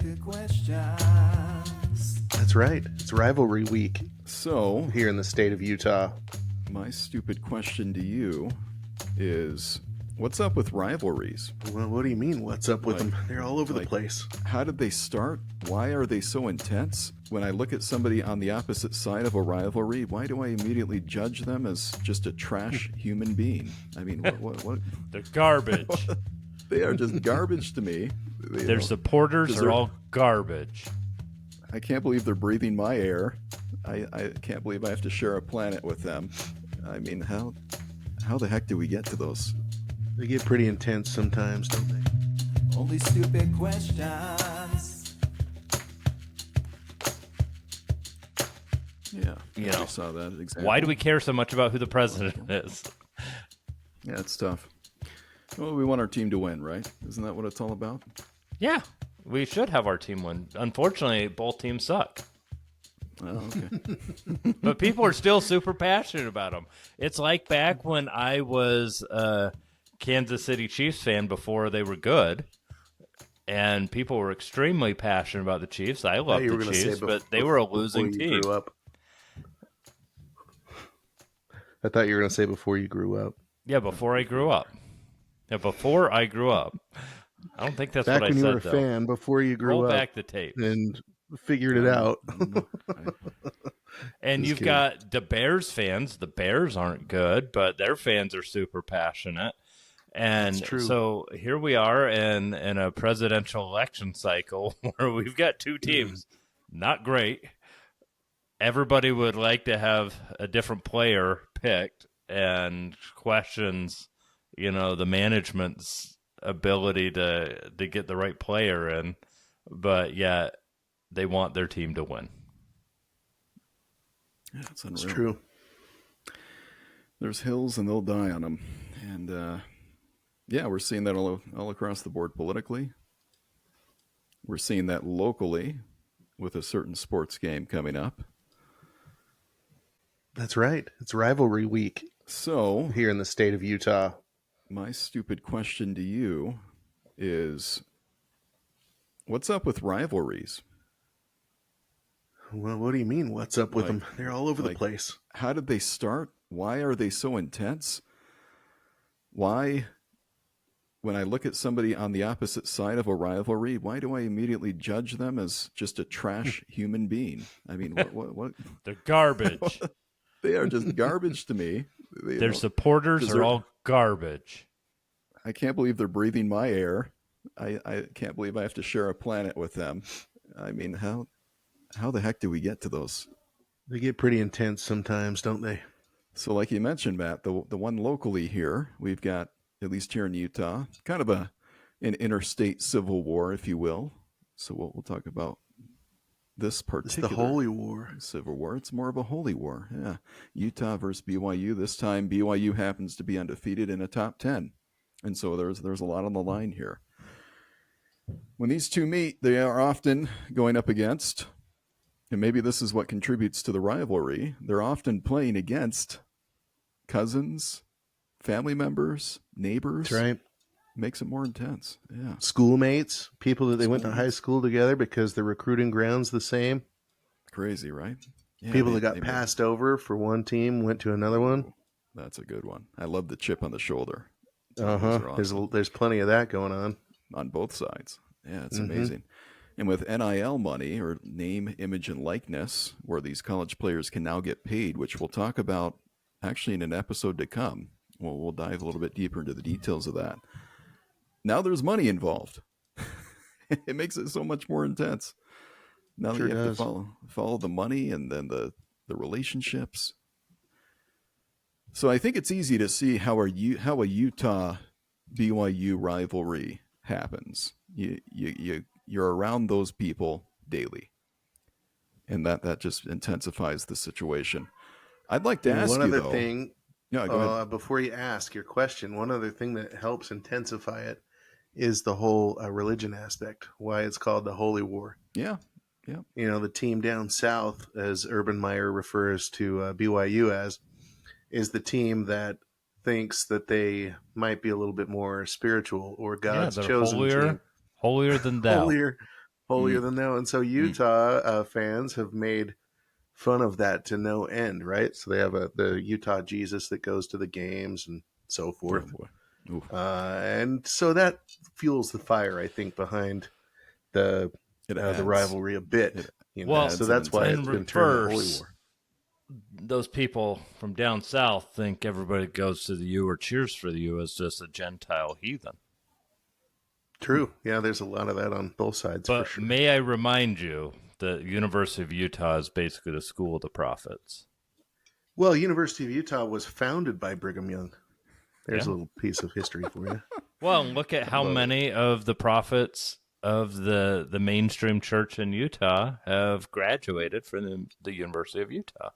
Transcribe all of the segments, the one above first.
stupid questions. That's right. It's rivalry week So, here in the state of Utah. my stupid question to you is, what's up with rivalries? Well, what do you mean, what's up with them? They're all over the place. How did they start? Why are they so intense? When I look at somebody on the opposite side of a rivalry, why do I immediately judge them as just a trash human being? I mean, what? They're garbage. They are just garbage to me. Their supporters are all garbage. I can't believe they're breathing my air. I can't believe I have to share a planet with them. I mean, how the heck do we get to those? They get pretty intense sometimes, don't they? Only stupid questions. Yeah, You I know, saw that exactly. Why do we care so much about who the president is? Yeah, it's tough. Well, we want our team to win, right? Isn't that what it's all about? Yeah, we should have our team win. Unfortunately, both teams suck. Oh, okay. But people are still super passionate about them. It's like back when I was a Kansas City Chiefs fan before they were good, and people were extremely passionate about the Chiefs. I loved you were the gonna say Chiefs, but they were a before losing you team. grew up. I thought you were going to say before you grew up. Yeah, before I grew up. Yeah, before I grew up. I don't think that's Back what I when said, you were a though. fan, before you grew Roll up back the tape. and figured it out. And Just you've kidding. got the Bears fans. The Bears aren't good, but their fans are super passionate. And That's true. so here we are in a presidential election cycle where we've got two teams. Not great. Everybody would like to have a different player picked and questions, the management's ability to get the right player in, but yet they want their team to win. Yeah, it's unreal. It's true. There's hills and they'll die on them. And yeah, we're seeing that all across the board politically. We're seeing that locally with a certain sports game coming up. That's right. It's rivalry week So, here in the state of Utah. my stupid question to you is, what's up with rivalries? Well, what do you mean, what's up with Like- them? They're all over the like- place. How did they start? Why are they so intense? Why, when I look at somebody on the opposite side of a rivalry, why do I immediately judge them as just a trash human being? I mean, what? They're garbage. They are just garbage to me. Their supporters are all garbage. I can't believe they're breathing my air. I can't believe I have to share a planet with them. I mean, how the heck do we get to those? They get pretty intense sometimes, don't they? So like you mentioned, Matt, the one locally here, we've got, at least here in Utah, kind of an interstate civil war, if you will. So we'll talk about this It's particular the holy war. civil war. It's more of a holy war. Yeah. Utah versus BYU. This time BYU happens to be undefeated in a top 10. And so there's a lot on the line here. When these two meet, they are often going up against, and maybe this is what contributes to the rivalry, they're often playing against cousins, family members, neighbors. That's right. Makes it more intense. Yeah. Schoolmates, people that they went to high school together because the recruiting ground's the same. Crazy, right? Yeah, People that they got passed over for one team went to another one. That's a good one. I love the chip on the shoulder. Uh-huh. Those are awesome. There's plenty of that going on. On both sides. Yeah, it's Mhm. amazing. And with NIL money, or name, image, and likeness, where these college players can now get paid, which we'll talk about actually in an episode to come. We'll dive a little bit deeper into the details of that. Now there's money involved. It makes it so much more intense. Now Sure that you have does. to follow the money and then the relationships. So I think it's easy to see how a Utah BYU rivalry happens. You're around those people daily, and that just intensifies the situation. I'd like to ask One you other though. thing, Yeah, go ahead. before you ask your question, one other thing that helps intensify it is the whole religion aspect, why it's called the Holy War. Yeah. The team down south, as Urban Meyer refers to BYU as, is the team that thinks that they might be a little bit more spiritual or God's they're chosen team. holier than thou. Holier holier than thou. And so Utah fans have made fun of that to no end, right? So they have the Utah Jesus that goes to the games and so Oh forth. boy. Oof. And so that fuels the fire, I think, behind the It the adds. rivalry a bit. It Well, So adds that's why in it's been termed the Holy reverse, War. those people from down south think everybody goes to the U or cheers for the U as just a Gentile heathen. True. Yeah, there's a lot of that on both sides for But sure. may I remind you, the University of Utah is basically the school of the prophets. Well, University of Utah was founded by Brigham Young. There's Yeah. a little piece of history for you. Well, look at how Love it. many of the prophets of the mainstream church in Utah have graduated from the University of Utah.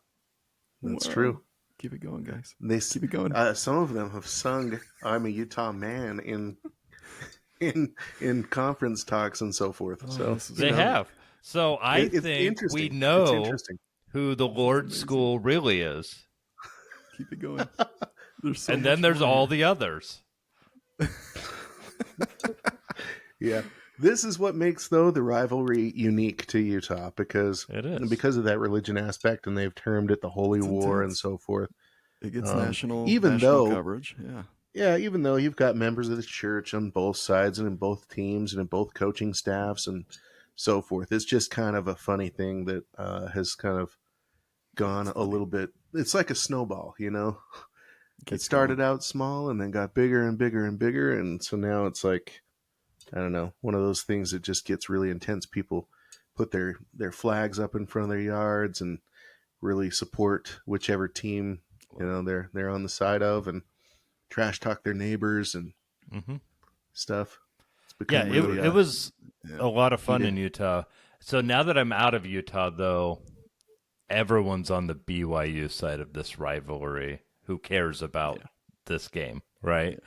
That's Well, true. Keep it going, guys. They Keep it going. some of them have sung "I'm a Utah man" in conference talks and so forth. Oh, So this is They great. have. So I it's think we interesting. It's know interesting. who the Lord's amazing. school really is. Keep it going. There's so And then much there's more all here. the others. Yeah. This is what makes though the rivalry unique to Utah because It is. of that religion aspect, and they've termed it the Holy It's War and intense. so forth. It gets Even national though coverage. Yeah. Yeah, even though you've got members of the church on both sides and in both teams and in both coaching staffs and so forth, it's just kind of a funny thing that has kind of gone It's a funny. little bit. It's like a snowball, you know? It Keeps started going. out small and then got bigger and bigger and bigger. And so now it's like, I don't know, one of those things that just gets really intense. People put their flags up in front of their yards and really support whichever team, they're on the side of, and trash talk their neighbors and Mm-hmm. stuff. It's Yeah, become it really was Yeah. a lot of fun heated. in Utah. So now that I'm out of Utah, though, everyone's on the BYU side of this rivalry. Who cares about this game, right?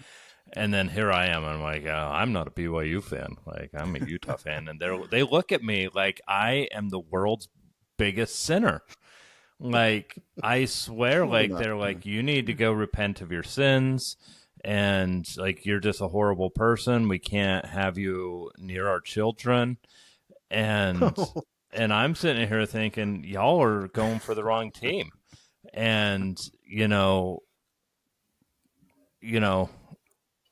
And then here I am. I'm like, I'm not a BYU fan. Like, I'm a Utah fan, and they look at me like I am the world's biggest sinner. Like, I swear, Well, they're like not. they're like, you need to go repent of your sins, and like you're just a horrible person. We can't have you near our children, and and I'm sitting here thinking y'all are going for the wrong team, and you know,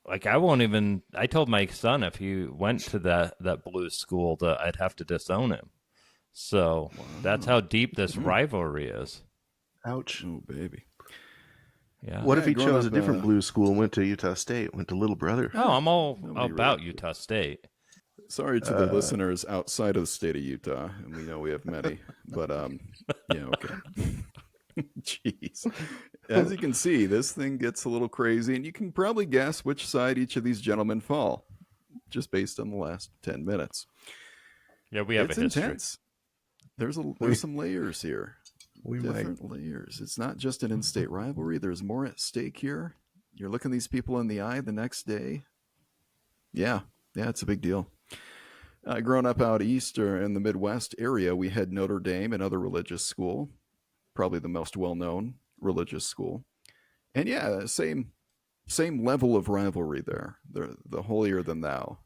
like I won't even. I told my son if he went to that blue school that I'd have to disown him. So that's how deep this rivalry is. Ouch. Oh, baby. Yeah. What if he growing chose a up, different blue school and went to Utah State, went to Little Brother? Oh, I'm all Nobody about really- Utah State. Sorry to the listeners outside of the state of Utah, and we know we have many, but yeah, okay. Jeez. As you can see, this thing gets a little crazy, and you can probably guess which side each of these gentlemen fall, just based on the last 10 minutes. Yeah, we have It's a history. intense. There's some layers here. We Different layers. It's not just an in-state rivalry. There's more at stake here. You're looking these people in the eye the next day. Yeah, it's a big deal. Growing up out east or in the Midwest area, we had Notre Dame, another religious school, probably the most well-known religious school. And yeah, same level of rivalry there. The holier than thou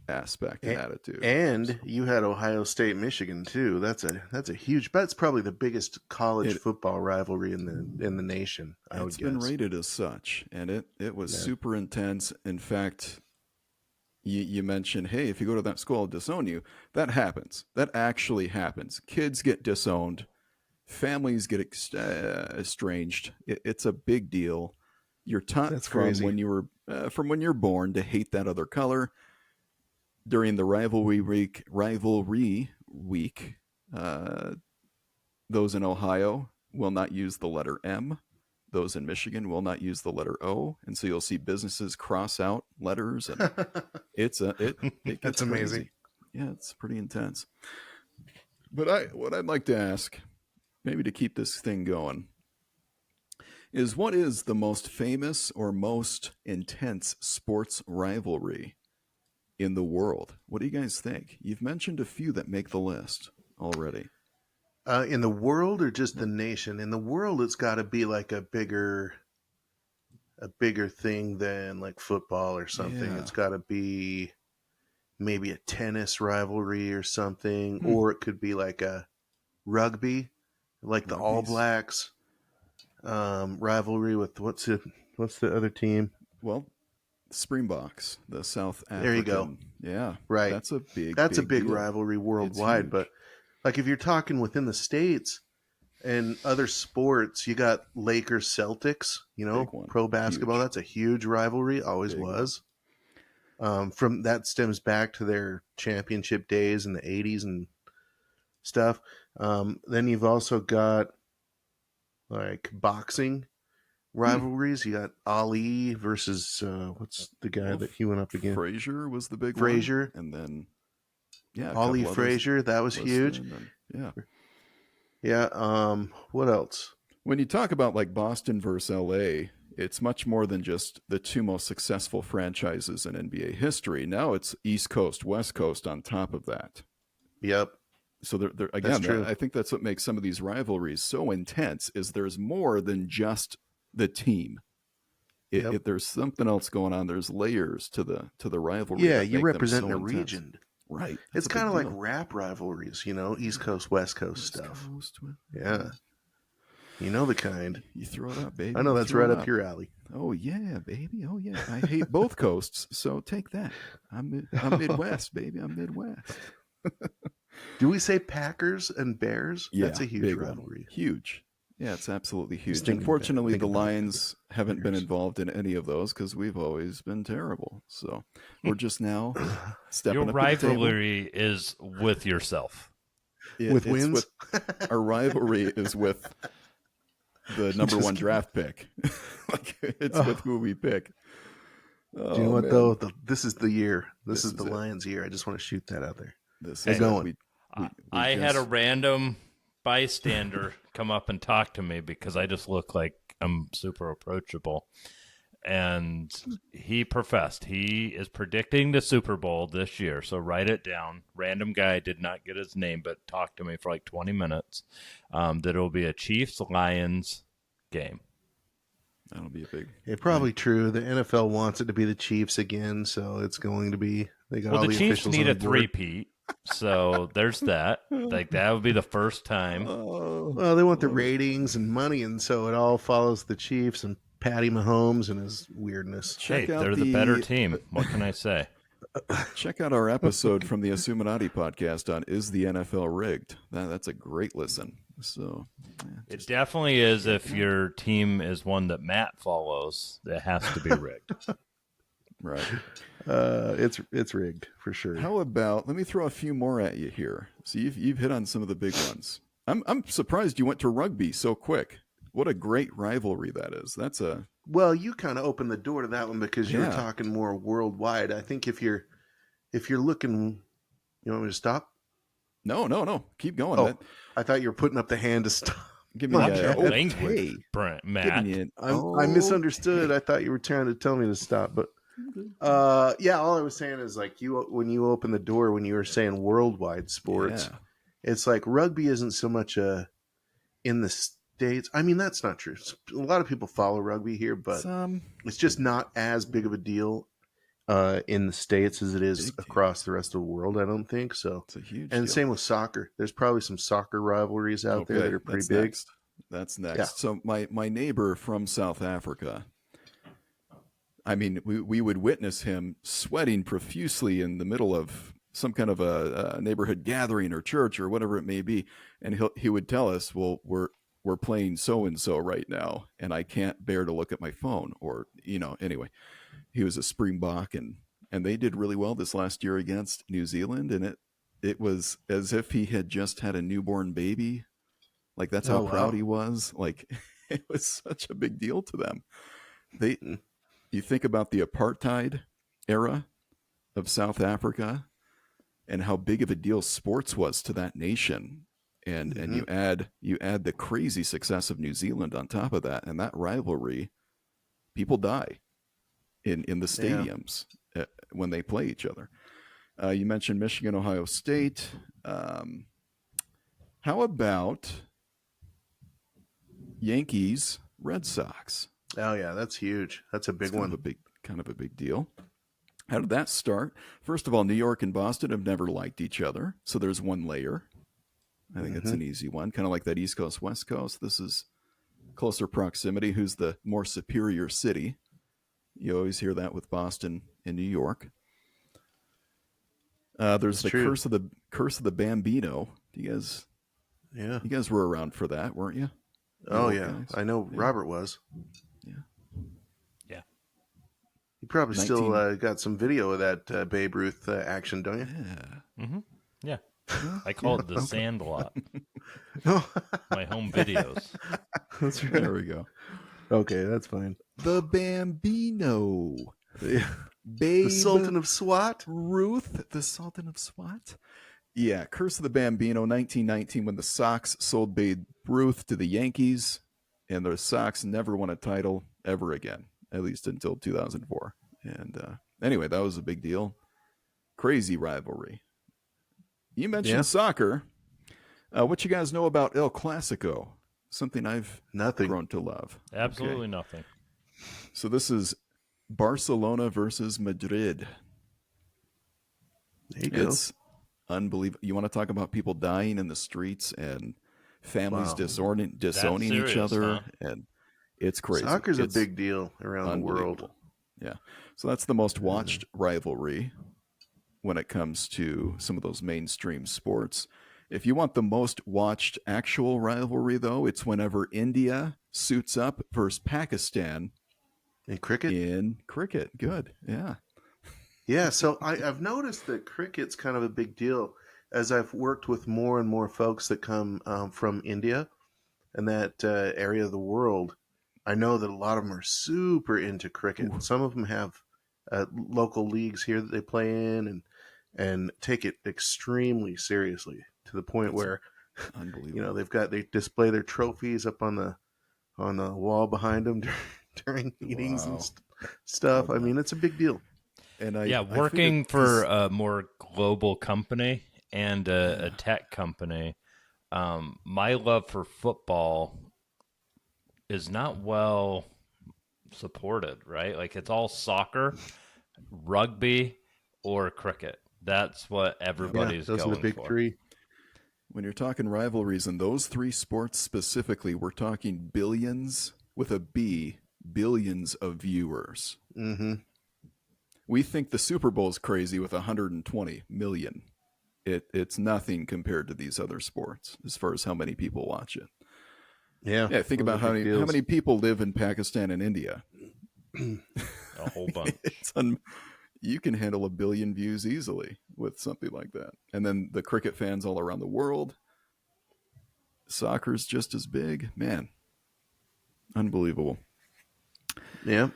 aspect and attitude. And you had Ohio State, Michigan too. That's a huge. That's probably the biggest college football rivalry in the nation. I would It's guess. been rated as such, and it was super intense. In fact, you mentioned, hey, if you go to that school, I'll disown you. That happens. That actually happens. Kids get disowned. Families get estranged. It's a big deal. You're taught That's from crazy. when you're born to hate that other color. During the rivalry week, those in Ohio will not use the letter M. Those in Michigan will not use the letter O, and so you'll see businesses cross out letters, and it gets That's amazing. crazy. Yeah, it's pretty intense. But what I'd like to ask, maybe to keep this thing going, is what is the most famous or most intense sports rivalry in the world? What do you guys think? You've mentioned a few that make the list already. In the world or just the nation? In the world, it's got to be like a bigger thing than like football or something. Yeah. It's got to be maybe a tennis rivalry or something, or it could be like a rugby, like the All Rugby's- Blacks rivalry with what's the other team? Well, Springboks, the South There you go. African. Yeah, Right. that's a big, That's a big big deal. rivalry It's worldwide, huge. but like if you're talking within the states and other sports, you got Lakers Celtics, Big one. pro basketball. Huge. That's a huge rivalry, always Big was. From that stems back to their championship days in the 80s and stuff. Then you've also got like boxing rivalries. You got Ali versus what's the guy Well, that he went up against? Frazier was the big Frazier. one. And then, yeah, a Ali couple others Frazier, that was huge. listed, and, yeah. Yeah. What else? When you talk about like Boston versus LA, it's much more than just the two most successful franchises in NBA history. Now it's East Coast, West Coast on top of that. Yep. So That's again, true. I think that's what makes some of these rivalries so intense. Is there's more than just the team. Yep. There's something else going on. There's layers to the rivalry. Yeah, that you're make them representing so a intense. region. Right? It's That's a big kind of like deal. rap rivalries, East Coast, West Coast West stuff. Coast, Yeah. You know the kind. You throw it up, baby. I know You that's throw right it up your alley. Oh yeah, baby. Oh yeah. I hate both coasts, so take that. I'm Midwest, baby. I'm Midwest. Do we say Packers and Bears? Yeah, That's a huge big one. rivalry. Huge. Yeah, it's absolutely huge. thinking Unfortunately, about the that. Lions haven't been Bears. involved in any of those because we've always been terrible. So we're just now stepping Your up to the table. rivalry is with yourself. With It's wins? our rivalry is with the number Just one kidding. draft pick. Like it's with who we pick. Oh, Do you know what man. though? This is the year. This This is the is it. Lions' year. I just want to shoot that out there. This They're is going. I had a random bystander come up and talk to me because I just look like I'm super approachable. And he professed he is predicting the Super Bowl this year. So write it down. Random guy, did not get his name, but talked to me for like 20 minutes. That it'll be a Chiefs-Lions game. That'll be a big. Probably true. The NFL wants it to be the Chiefs again, so it's going to be. They got Well, all the the Chiefs officials need on a board. three-peat. So there's that. Like that would be the first time. Oh, Well, they want the ratings and money, and so it all follows the Chiefs and Patty Mahomes and his weirdness. check Hey, out they're the better team. What can I say? Check out our episode from the Assuminati podcast on "Is the NFL Rigged?" That's a great listen. So It definitely is. If your team is one that Matt follows, it has to be rigged. right. It's rigged for sure. How about let me throw a few more at you here. So you've hit on some of the big ones. I'm surprised you went to rugby so quick. What a great rivalry that is. That's a Well, you kind of opened the door to that one because you were Yeah. talking more worldwide. I think if you're looking, you want me to stop? no. Keep going. Oh, I thought you were putting up the hand to stop. Give me Watch a your okay. language, Brent, Matt. Give me an I misunderstood. I thought you were trying to tell me to stop, but yeah, all I was saying is like when you open the door when you were saying worldwide sports, Yeah. it's like rugby isn't so much in the States. I mean, that's not true. A lot of people follow rugby here, but Some it's just not as big of a deal in the States as it is Big deal. across the rest of the world. I don't think so. it's a huge And deal. same with soccer. There's probably some soccer rivalries out there that are pretty that's big. Next. That's next. Yeah. So my neighbor from South Africa, I mean, we would witness him sweating profusely in the middle of some kind of a neighborhood gathering or church or whatever it may be, and he would tell us, "Well, we're playing so and so right now, and I can't bear to look at my phone." Or anyway, he was a Springbok, and they did really well this last year against New Zealand, and it was as if he had just had a newborn baby. Like that's how Oh, wow. proud he was. Like it was such a big deal to them. You think about the apartheid era of South Africa and how big of a deal sports was to that nation. And you add the crazy success of New Zealand on top of that, and that rivalry, people die in the stadiums when they play each other. You mentioned Michigan, Ohio State. How about Yankees, Red Sox? Oh yeah, that's huge. That's a big It's one. kind of a big deal. How did that start? First of all, New York and Boston have never liked each other, so there's one layer. I think it's Mm-hmm. an easy one, kind of like that East Coast, West Coast. This is closer proximity. Who's the more superior city? You always hear that with Boston and New York. There's It's the true. curse of the Bambino. Yeah. You guys were around for that, weren't you? You Oh old yeah. guys. I know Yeah. Robert was. Yeah. Yeah. You probably 19 still got some video of that Babe Ruth action, don't you? Yeah. Mm-hmm. Yeah. Well, I call it the Sandlot. Oh, My home videos. that's right. there we go. Okay, that's fine. The Bambino. Yeah. Babe The Sultan of SWAT. Ruth, the Sultan of SWAT. Yeah, Curse of the Bambino, 1919, when the Sox sold Babe Ruth to the Yankees, and the Sox never won a title ever again, at least until 2004. And anyway, that was a big deal. Crazy rivalry. You mentioned Yeah. soccer. What you guys know about El Clasico? Something I've Nothing. grown to love. Absolutely Okay. nothing. So this is Barcelona versus Madrid. There you go. It's unbelievable. You want to talk about people dying in the streets and families Wow. disowning serious, each other, huh? and it's crazy. Soccer's It's a big deal around the world. unbelievable. Yeah. So that's the most watched rivalry when it comes to some of those mainstream sports. If you want the most watched actual rivalry, though, it's whenever India suits up versus Pakistan In cricket? in cricket. Good. Yeah. Yeah, so I've noticed that cricket's kind of a big deal as I've worked with more and more folks that come from India and that area of the world. I know that a lot of them are super into cricket. Ooh. Some of them have local leagues here that they play in and take it extremely seriously to the point That's where unbelievable. they display their trophies up on the wall behind them during meetings and Wow. stuff. Love I that. mean, it's a big deal. And Yeah, I working figured for this- a more global company and a tech company, my love for football is not well supported, right? Like it's all soccer, rugby, or cricket. That's what Yeah, everybody's those are the going big for. three. when you're talking rivalries in those three sports specifically, we're talking billions with a B, billions of viewers. Mm-hmm. We think the Super Bowl is crazy with 120 million. It's nothing compared to these other sports as far as how many people watch it. Yeah. Yeah, think those about are big how deals. many people live in Pakistan and India. A whole bunch. You can handle 1 billion views easily with something like that. And then the cricket fans all around the world. Soccer's just as big. Man, unbelievable. Yeah.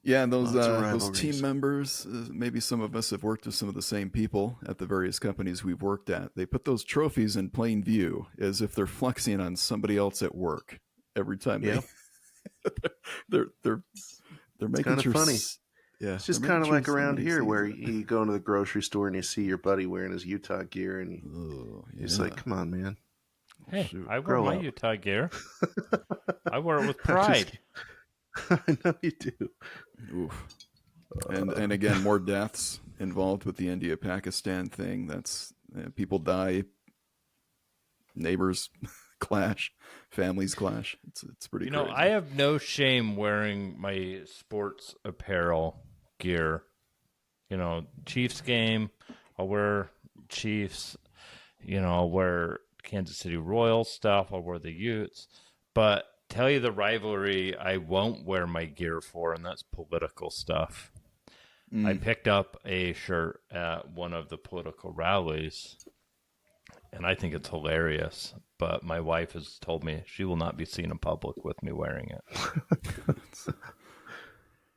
Yeah, and those Lots of those rivalries. team members, maybe some of us have worked with some of the same people at the various companies we've worked at. They put those trophies in plain view as if they're flexing on somebody else at work every time Yeah. they're making kinda sure. funny. Yeah, It's just they're kind of making like sure around somebody here sees where it. you go into the grocery store and you see your buddy wearing his Utah gear and Oh, you're just like, come on, man. Hey, Shoot. I wear Grow my up. Utah gear. I wear it with I'm just pride. I know you do. Oof. And again, more deaths involved with the India Pakistan thing. That's people die, neighbors clash, families clash. It's pretty You know, crazy. I have no shame wearing my sports apparel gear. You know, Chiefs game, I'll wear Chiefs. You know, I'll wear Kansas City Royals stuff. I'll wear the Utes. But tell you the rivalry I won't wear my gear for, and that's political stuff. I picked up a shirt at one of the political rallies, and I think it's hilarious. But my wife has told me she will not be seen in public with me wearing it.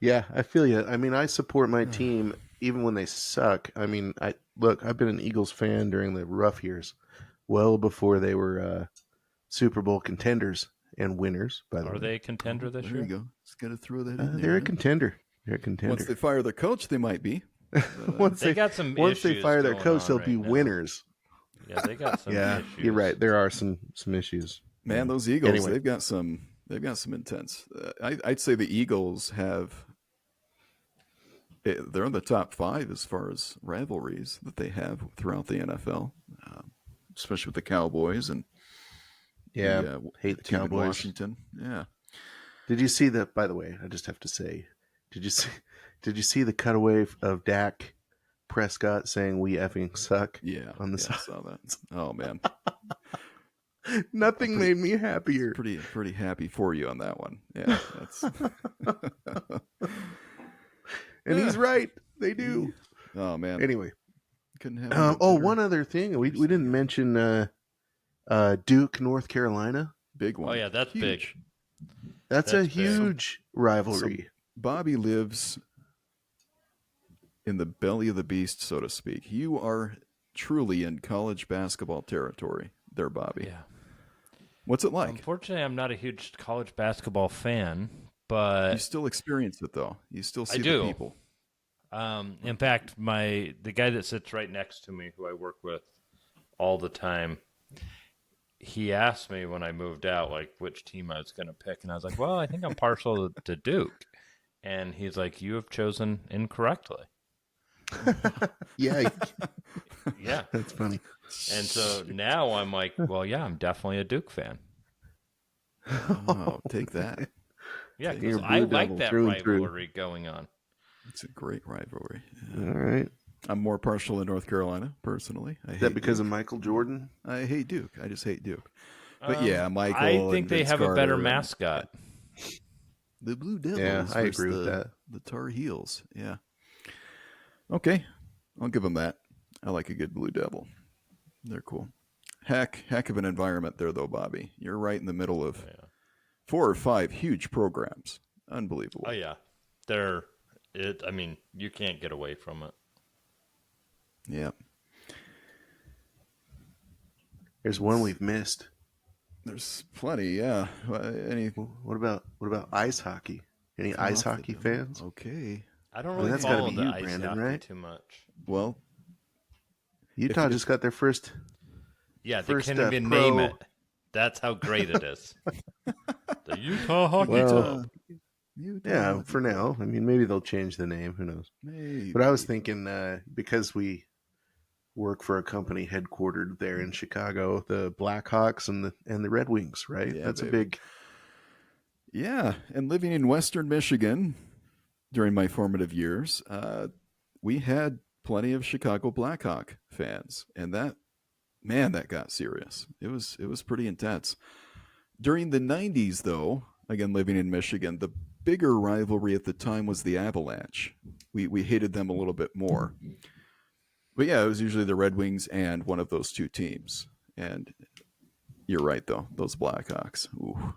Yeah, I feel you. I mean, I support my team even when they suck. I mean, I've been an Eagles fan during the rough years, well before they were Super Bowl contenders and winners. By the Are way, they a contender this there year? you go. Just got to throw that in they're there. a contender. They're a contender. Once they fire the coach, they might be. once They got some once they issues fire their going coach, on they'll right be now. winners. Yeah, they got some Yeah, issues. you're right. There are some issues. Man, Yeah. those Eagles, Anyway. they've got some intense. I'd say the Eagles have they're in the top 5 as far as rivalries that they have throughout the NFL, especially with the Cowboys and Yeah, the hate the team in Cowboys. Washington. Yeah. Did you see that? By the way, I just have to say, did you see? Did you see the cutaway of Dak Prescott saying "We effing suck"? Yeah. on the I side. saw that. Oh, man. Nothing made me happier. Pretty happy for you on that one. Yeah. That's. And he's right. They do. Oh, man. Anyway, Couldn't have any better one other thing we didn't mention Duke, North Carolina. big one. Oh yeah, that's Huge. big. That's a That's big. huge rivalry. Bobby lives in the belly of the beast, so to speak. You are truly in college basketball territory there, Bobby. Yeah. What's it like? Unfortunately, I'm not a huge college basketball fan, but You still experience it, though. You still see do. the people. in fact, the guy that sits right next to me, who I work with all the time, he asked me when I moved out, like, which team I was going to pick, and I was like, well, I think I'm partial to Duke. And he's like, you have chosen incorrectly. Yeah, Yeah. that's funny. And so now I'm like, well, yeah, I'm definitely a Duke fan. Oh, take that. Yeah, You're because a I Blue like Devil that through and through. rivalry going on. It's a great rivalry. Yeah. All right. I'm more partial to North Carolina, personally. Is that because of Michael Jordan? I hate Duke. I just hate Duke. But yeah, Michael. I think and they Vince have a better Carter mascot. The Blue Devils. Yeah, I versus agree with that. The Tar Heels. Yeah. Okay, I'll give them that. I like a good Blue Devil. They're cool. Heck of an environment there, though, Bobby. You're right in the middle of 4 or 5 huge programs. Unbelievable. Oh yeah, I mean, you can't get away from it. Yeah. There's one we've missed. There's plenty. Yeah. What about ice hockey? Any ice hockey fans? Okay. I don't Well, really that's gotta follow be the you, ice Brandon, hockey right? too much. Well, Utah just got their first. Yeah, they First, can't even pro- name it. That's how great it is. The Utah Hockey Well, Utah. yeah, for now. I mean, maybe they'll change the name. Who knows? Maybe. But I was thinking because we work for a company headquartered there in Chicago, the Blackhawks and the Red Wings, right? Yeah, That's baby. a big. Yeah, and living in Western Michigan during my formative years, we had plenty of Chicago Blackhawk fans, and that got serious. It was pretty intense. During the 90s, though, again living in Michigan, the bigger rivalry at the time was the Avalanche. We hated them a little bit more. But yeah, it was usually the Red Wings and one of those two teams. And you're right, though, those Blackhawks. Ooh.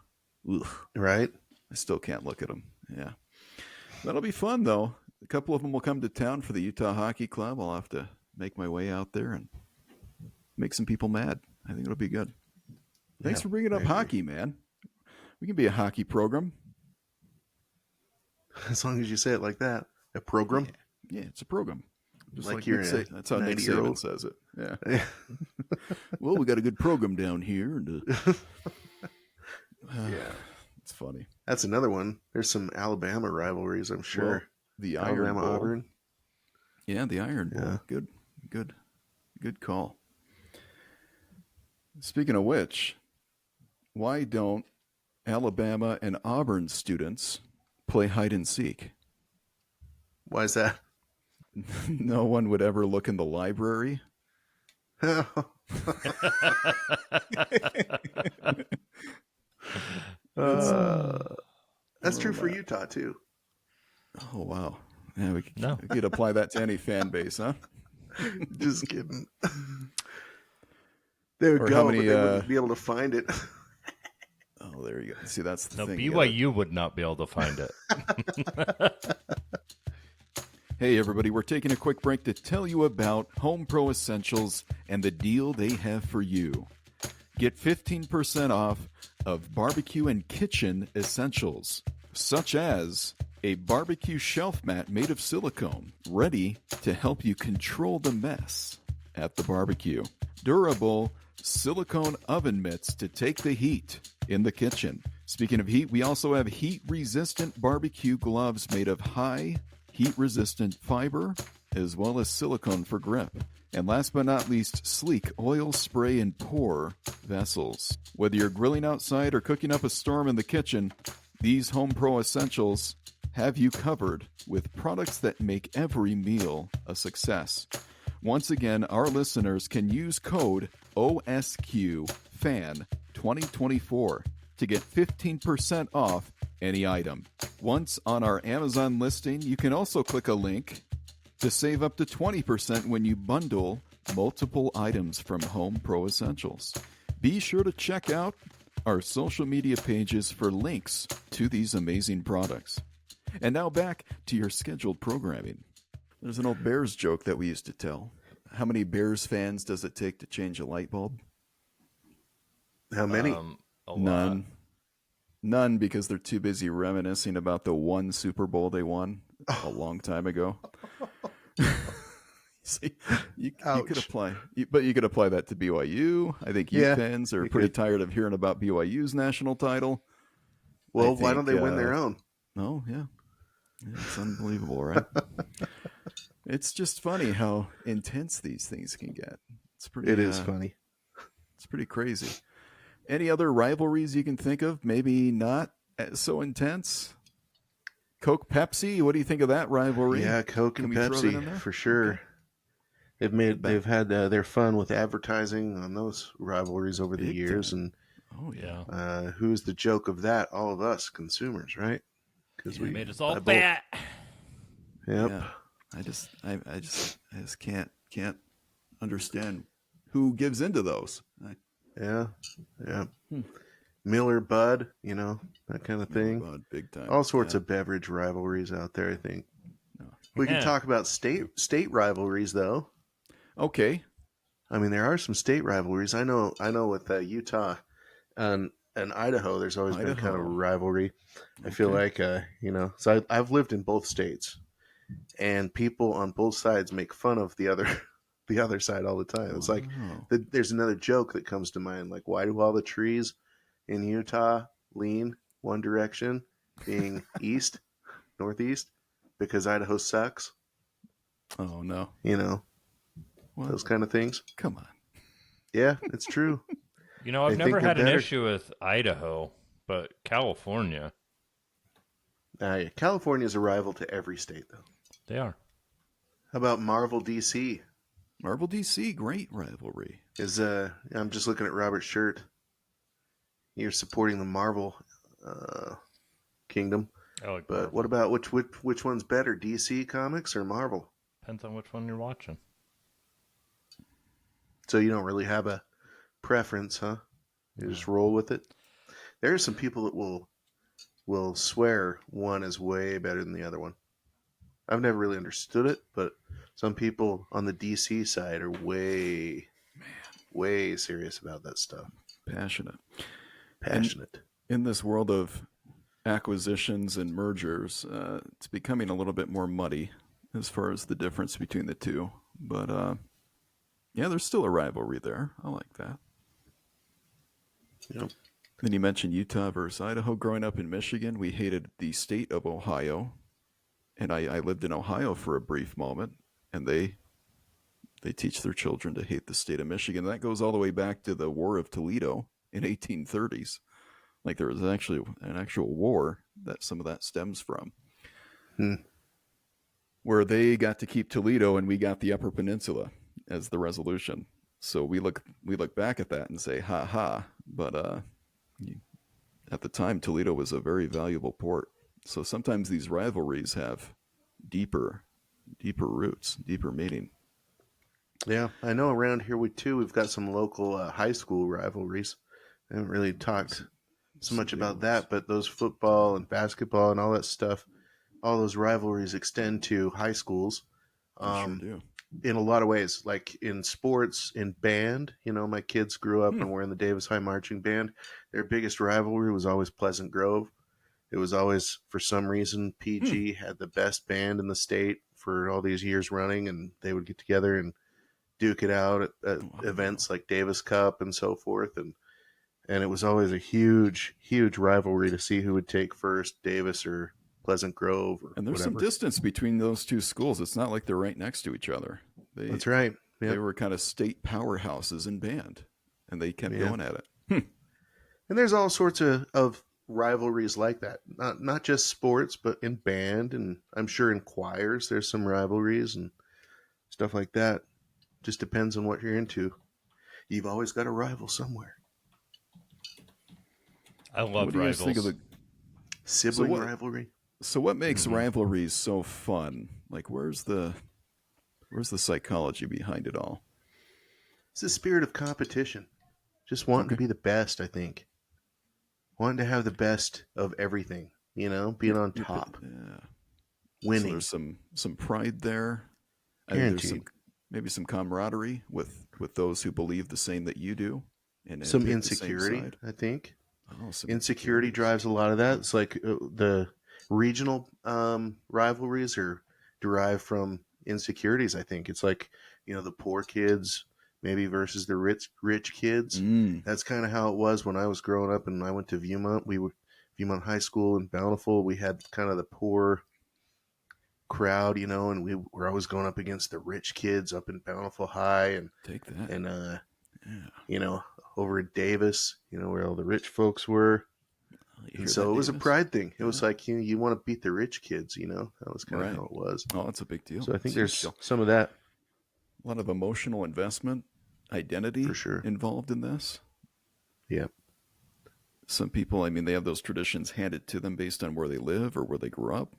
Ugh. Right? I still can't look at them. Yeah. That'll be fun, though. A couple of them will come to town for the Utah Hockey Club. I'll have to make my way out there and make some people mad. I think it'll be good. Thanks Yeah, for bringing up I agree. hockey, man. We can be a hockey program. As long as you say it like that, a program. Yeah, it's a program. Just Like like you're Nick a That's how Nick 90-year-old. Saban says it. Yeah. Well, we got a good program down here. And, Yeah. It's funny. That's another one. There's some Alabama rivalries, I'm sure. Well, the Iron Alabama Bowl. Auburn. Yeah, the Iron Bowl. Yeah. Good call. Speaking of which, why don't Alabama and Auburn students play hide and seek? Why is that? No one would ever look in the library. That's true for Utah too. Oh, wow. Yeah, we No. could apply that to any fan base, huh? Just kidding. They would Or go, how many, but they wouldn't be able to find it. Oh, there you go. See, that's the No, thing. BYU would not be able to find it. Hey, everybody, we're taking a quick break to tell you about Home Pro Essentials and the deal they have for you. Get 15% off of barbecue and kitchen essentials, such as a barbecue shelf mat made of silicone, ready to help you control the mess at the barbecue. Durable silicone oven mitts to take the heat in the kitchen. Speaking of heat, we also have heat-resistant barbecue gloves made of high heat-resistant fiber, as well as silicone for grip. And last but not least, sleek oil spray and pour vessels. Whether you're grilling outside or cooking up a storm in the kitchen, these Home Pro essentials have you covered with products that make every meal a success. Once again, our listeners can use code OSQFAN2024 to get 15% off any item. Once on our Amazon listing, you can also click a link to save up to 20% when you bundle multiple items from Home Pro Essentials. Be sure to check out our social media pages for links to these amazing products. And now back to your scheduled programming. There's an old Bears joke that we used to tell. How many Bears fans does it take to change a light bulb? How many? A lot. None, because they're too busy reminiscing about the one Super Bowl they won a long time ago. See, you could apply, but you could apply that to BYU. I think U fans are pretty tired of hearing about BYU's national title. Well, why don't they win their own? Oh, yeah. It's unbelievable, right? It's just funny how intense these things can get. It is funny. It's pretty crazy. Any other rivalries you can think of? Maybe not so intense? Coke Pepsi, what do you think of that rivalry? Yeah, Coke and Pepsi for sure. Okay. They've had their fun with advertising on those rivalries over the years, and who's the joke of that? All of us consumers, right? Because we made us all fat. Yep. Yeah. I just can't understand who gives into those. Yeah. Miller Bud, that kind of thing. Bud, big time. All sorts of beverage rivalries out there, I think. We can talk about state rivalries, though. Okay. I mean, there are some state rivalries. I know with Utah and Idaho, there's always been kind of a rivalry. I feel like, so I've lived in both states, and people on both sides make fun of the other side all the time. It's like there's another joke that comes to mind, like, why do all the trees in Utah lean one direction, being northeast? Because Idaho sucks. Oh, no. Those kind of things. Come on. Yeah, it's true. I've never had an issue with Idaho, but California. California's a rival to every state, though. They are. How about Marvel DC? Marvel DC, great rivalry. I'm just looking at Robert's shirt. You're supporting the Marvel kingdom. But Marvel. What about which one's better, DC Comics or Marvel? Depends on which one you're watching. So you don't really have a preference, huh? You just roll with it. There are some people that will swear one is way better than the other one. I've never really understood it, but some people on the DC side are way serious about that stuff. Passionate. In this world of acquisitions and mergers, it's becoming a little bit more muddy as far as the difference between the two. But there's still a rivalry there. I like that. Yep. Then you mentioned Utah versus Idaho. Growing up in Michigan, we hated the state of Ohio. And I lived in Ohio for a brief moment, and they teach their children to hate the state of Michigan. That goes all the way back to the War of Toledo in 1830s. Like there was actually an actual war that some of that stems from. Where they got to keep Toledo and we got the Upper Peninsula as the resolution. So we look back at that and say, ha ha. But at the time, Toledo was a very valuable port. So sometimes these rivalries have deeper roots, deeper meaning. Yeah, I know around here we've got some local high school rivalries. I haven't really talked so much about that, but those football and basketball and all that stuff, all those rivalries extend to high schools. Sure do. In a lot of ways, like in sports, in band. My kids grew up and were in the Davis High Marching Band. Their biggest rivalry was always Pleasant Grove. It was always, for some reason, PG had the best band in the state for all these years running, and they would get together and duke it out at events like Davis Cup and so forth. And it was always a huge rivalry to see who would take first, Davis or Pleasant Grove or And there's some whatever. distance between those two schools. It's not like they're right next to each other. That's right. They Yep. were kind of state powerhouses in band, and they kept Yeah. going at it. And there's all sorts of rivalries like that. Not just sports, but in band, and I'm sure in choirs there's some rivalries and stuff like that. Just depends on what you're into. You've always got a rival somewhere. I love What do you guys think of rivals. the Sibling what- rivalry. So what makes rivalries so fun? Like where's the psychology behind it all? It's the spirit of competition. Just wanting to Okay. be the best, I think. Wanting to have the best of everything, being on top, Yeah. So winning. there's some pride there. I think there's Guaranteed. maybe some camaraderie with those who believe the same that you do, and Some pick the same insecurity, side. I think. Oh, some Insecurity insecurities. drives a lot of that. It's like the regional rivalries are derived from insecurities, I think. It's like, the poor kids maybe versus the rich kids. Mm, That's kind of how it was when I was growing up and I went to Viewmont. Viewmont High School in Bountiful. We had kind of the poor crowd, and we were always going up against the rich kids up in Bountiful High take that. and Yeah. over at Davis, where all the rich folks were. You And hear so that, it was a Davis? pride thing. It was Yeah. like, you want to beat the rich kids, that was kind of Right. how it was. Oh, that's a big deal. So I think It's a there's huge deal. some of that A lot of emotional investment, identity for sure. involved in this. Yeah. Some people, I mean, they have those traditions handed to them based on where they live or where they grew up,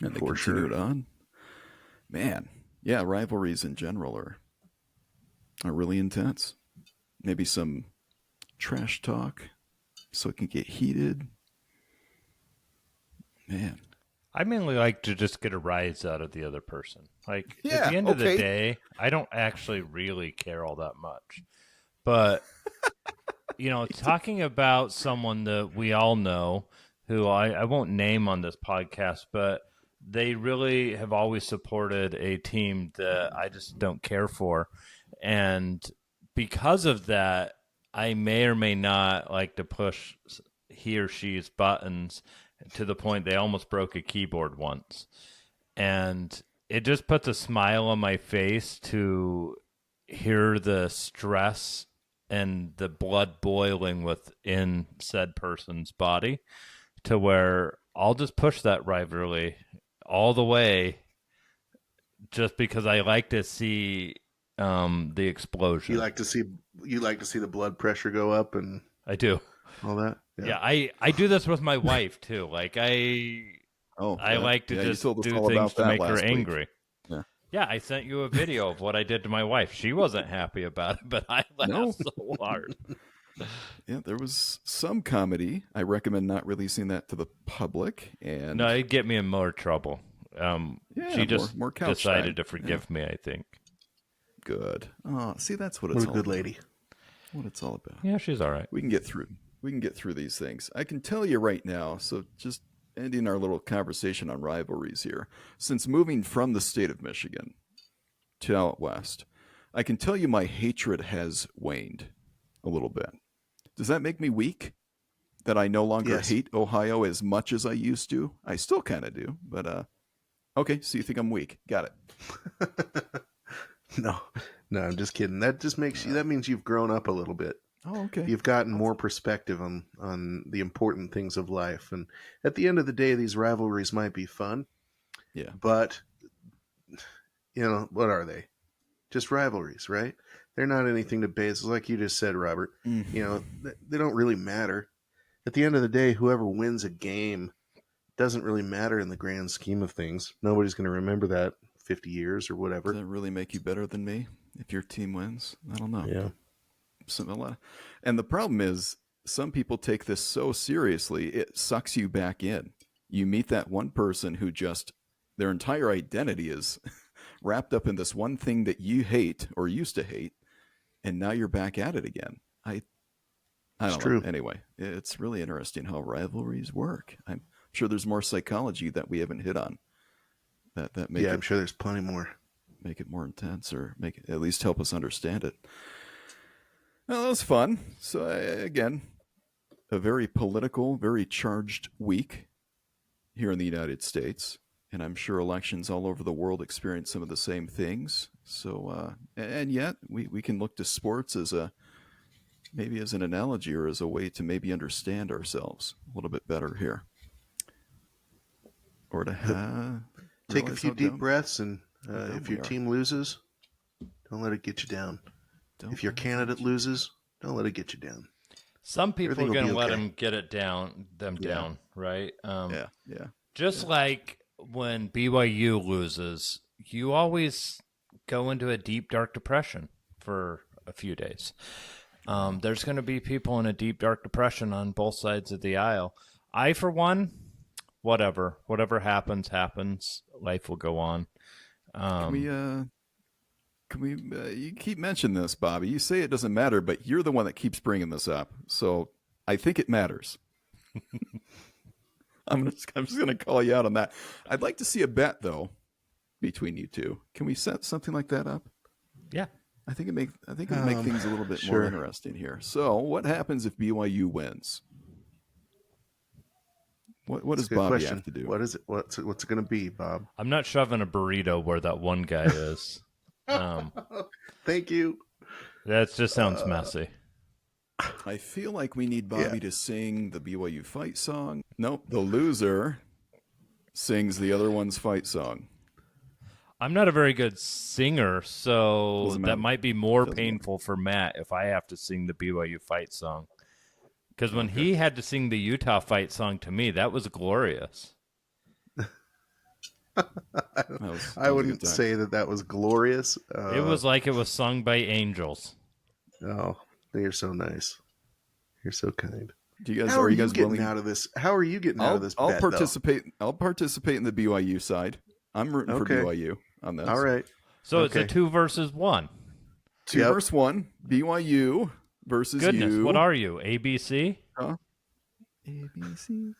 and they For continue sure. it on. Man, yeah, rivalries in general are really intense. Maybe some trash talk, so it can get heated. Man, I mainly like to just get a rise out of the other person. Like at Yeah, the end of the okay. day, I don't actually really care all that much. But talking about someone that we all know, who I won't name on this podcast, but they really have always supported a team that I just don't care for. And because of that, I may or may not like to push he or she's buttons to the point they almost broke a keyboard once. And it just puts a smile on my face to hear the stress and the blood boiling within said person's body, to where I'll just push that rivalry all the way just because I like to see the explosion. You like to see the blood pressure go up and I do. all that. Yeah, I do this with my wife too. Like I like to you just told us do all things about to that make her last week. angry. Yeah. Yeah, I sent you a video of what I did to my wife. She wasn't happy about it, but I laughed No. so hard. Yeah, there was some comedy. I recommend not releasing that to the public. And No, it'd get me in more trouble. She just more couch decided time. to forgive me, I think. Good. Oh, see, that's what What it's a all good about. lady. What it's all about. Yeah, she's all right. We can get through. We can get through these things. I can tell you right now. So just ending our little conversation on rivalries here. Since moving from the state of Michigan to out west, I can tell you my hatred has waned a little bit. Does that make me weak? That I no longer Yes. hate Ohio as much as I used to? I still kind of do, but okay. So you think I'm weak? Got it. No, I'm just kidding. That just makes that means you've grown up a little bit. Oh, okay. You've gotten more perspective on the important things of life. And at the end of the day, these rivalries might be fun, Yeah. but what are they? Just rivalries, right? They're not anything to base. Like you just said, Robert, they don't really matter. At the end of the day, whoever wins a game doesn't really matter in the grand scheme of things. Nobody's going to remember that 50 years or whatever. Does that really make you better than me if your team wins? I don't know. Yeah. And the problem is, some people take this so seriously, it sucks you back in. You meet that one person who just, their entire identity is wrapped up in this one thing that you hate or used to hate, and now you're back at it again. I don't know. True. Anyway, it's really interesting how rivalries work. I'm sure there's more psychology that we haven't hit on that make I'm sure there's plenty more. make it more intense, or make it, at least help us understand it. Well, that was fun. So again, a very political, very charged week. here in the United States, and I'm sure elections all over the world experience some of the same things. So, and yet we can look to sports as maybe as an analogy or as a way to maybe understand ourselves a little bit better here, or to Take a realize few how deep dumb- breaths, and dumb if your we are. team loses, don't let it get you down. Don't If your let it candidate get you- loses, don't let it get you down. Some people Everything are will going be to let okay. them get it down, right? yeah, Just like when BYU loses, you always go into a deep, dark depression for a few days. There's going to be people in a deep, dark depression on both sides of the aisle. I, for one, whatever happens, life will go on. Can we? You keep mentioning this, Bobby. You say it doesn't matter, but you're the one that keeps bringing this up. So I think it matters. I'm just going to call you out on that. I'd like to see a bet though between you two. Can we set something like that up? Yeah. I think it would make things a little bit more sure. interesting here. So, what happens if BYU wins? What That's does a good Bobby question. have to do? What is it? What's it going to be, Bob? I'm not shoving a burrito where that one guy is. Thank you. That just sounds messy. I feel like we need Bobby to sing the BYU fight song. Nope, the loser sings the other one's fight song. I'm not a very good singer, so Doesn't that matter. might be more Doesn't painful for Matt if I have to sing the BYU fight song. Because when he had to sing the Utah fight song to me, that was glorious. I wouldn't say that was glorious. It was like it was sung by angels. Oh, you're so nice. You're so kind. Do you guys How are you you guys getting willing? out of this? How are you getting out of this? I'll bet, though? participate. I'll participate in the BYU side. I'm rooting for Okay. BYU on this. All right. So Okay. it's a 2 versus 1. 2 Yep. versus 1. BYU versus Goodness, you. what are you? ABC? Huh? ABC.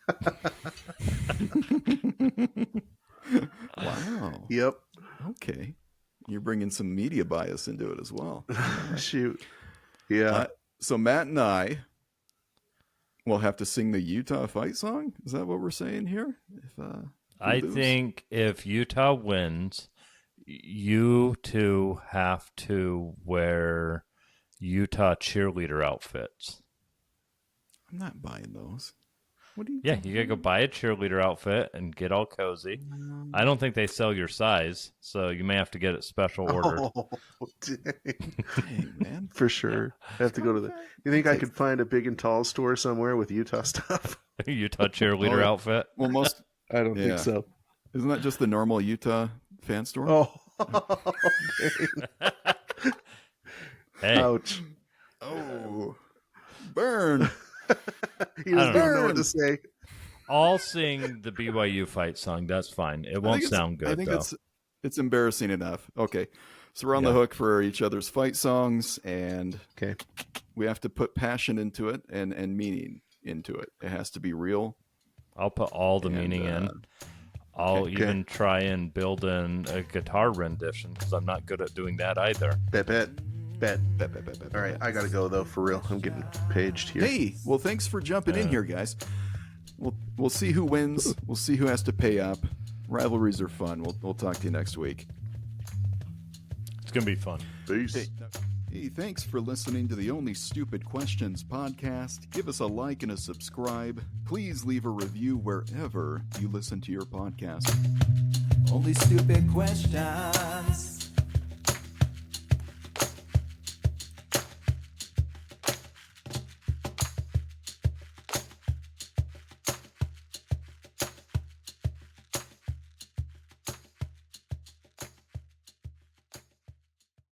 Wow. Yep. Okay. You're bringing some media bias into it as well. Shoot. Yeah. So Matt and I will have to sing the Utah fight song. Is that what we're saying here? If we I lose? think if Utah wins, you two have to wear Utah cheerleader outfits. I'm not buying those. What do you? Yeah, you gotta go buy a cheerleader outfit and get all cozy. I don't think they sell your size, so you may have to get it special ordered. Oh, dang. Dang, man. For sure. I have to go to the. You think I could find a big and tall store somewhere with Utah stuff? Utah cheerleader outfit. Well, most I don't Yeah. think so. isn't that just the normal Utah fan store? Oh, dang. Hey, Ouch. Oh, burn. He doesn't don't even know what to say. I'll sing the BYU fight song. That's fine. It won't sound good, I think though. it's embarrassing enough. Okay, so we're on the hook for each other's fight songs, and Okay. we have to put passion into it and meaning into it. It has to be real. I'll put all the And, meaning in. I'll even try and build in a guitar rendition because I'm not good at doing that either. Bet. All right, I gotta go though. For real, I'm getting paged here. Hey, well, thanks for jumping in here, guys. We'll see who wins. We'll see who has to pay up. Rivalries are fun. We'll talk to you next week. It's gonna be fun. Peace. Hey, thanks for listening to the Only Stupid Questions podcast. Give us a like and a subscribe. Please leave a review wherever you listen to your podcast. Only stupid questions.